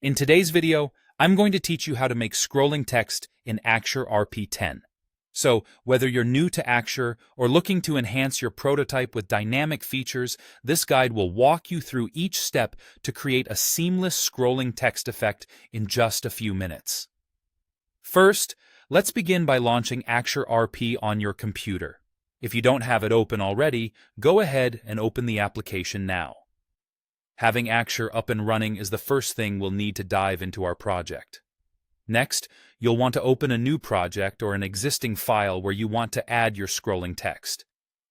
In today's video, I'm going to teach you how to make scrolling text in Axure RP 10. So, whether you're new to Axure or looking to enhance your prototype with dynamic features, this guide will walk you through each step to create a seamless scrolling text effect in just a few minutes. First, let's begin by launching Axure RP on your computer. If you don't have it open already, go ahead and open the application now. Having Axure up and running is the first thing we'll need to dive into our project. Next, you'll want to open a new project or an existing file where you want to add your scrolling text.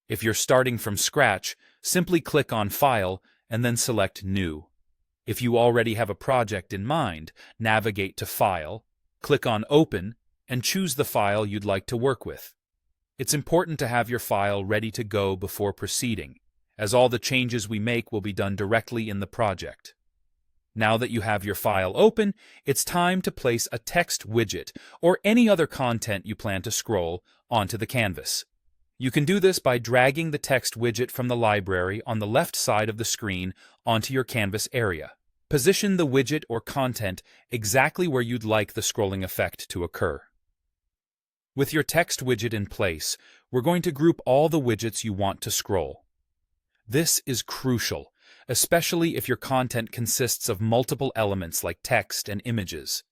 If you're starting from scratch, simply click on File and then select New. If you already have a project in mind, navigate to File, click on Open, and choose the file you'd like to work with. It's important to have your file ready to go before proceeding, as all the changes we make will be done directly in the project. Now that you have your file open, it's time to place a text widget or any other content you plan to scroll onto the canvas. You can do this by dragging the text widget from the library on the left side of the screen onto your canvas area. Position the widget or content exactly where you'd like the scrolling effect to occur. With your text widget in place, we're going to group all the widgets you want to scroll. This is crucial, especially if your content consists of multiple elements like text and images.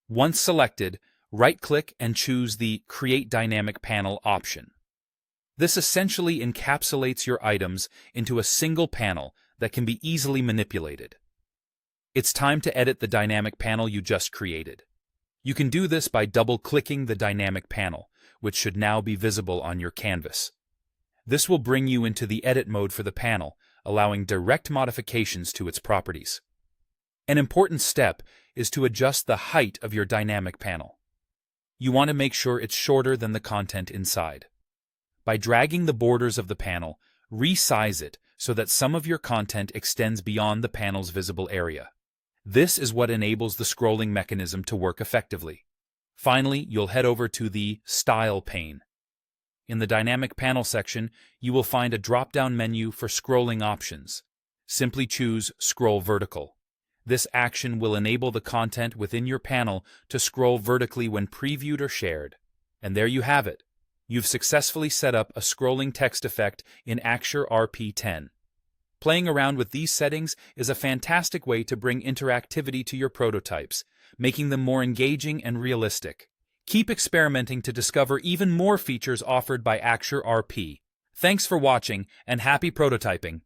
Once selected, right-click and choose the Create Dynamic Panel option. This essentially encapsulates your items into a single panel that can be easily manipulated. It's time to edit the dynamic panel you just created. You can do this by double-clicking the dynamic panel, which should now be visible on your canvas. This will bring you into the edit mode for the panel, allowing direct modifications to its properties. An important step is to adjust the height of your dynamic panel. You want to make sure it's shorter than the content inside. By dragging the borders of the panel, resize it so that some of your content extends beyond the panel's visible area. This is what enables the scrolling mechanism to work effectively. Finally, you'll head over to the Style pane. In the Dynamic Panel section, you will find a drop-down menu for scrolling options. Simply choose Scroll Vertical. This action will enable the content within your panel to scroll vertically when previewed or shared. And there you have it. You've successfully set up a scrolling text effect in Axure RP 10. Playing around with these settings is a fantastic way to bring interactivity to your prototypes, making them more engaging and realistic. Keep experimenting to discover even more features offered by Axure RP. Thanks for watching and happy prototyping!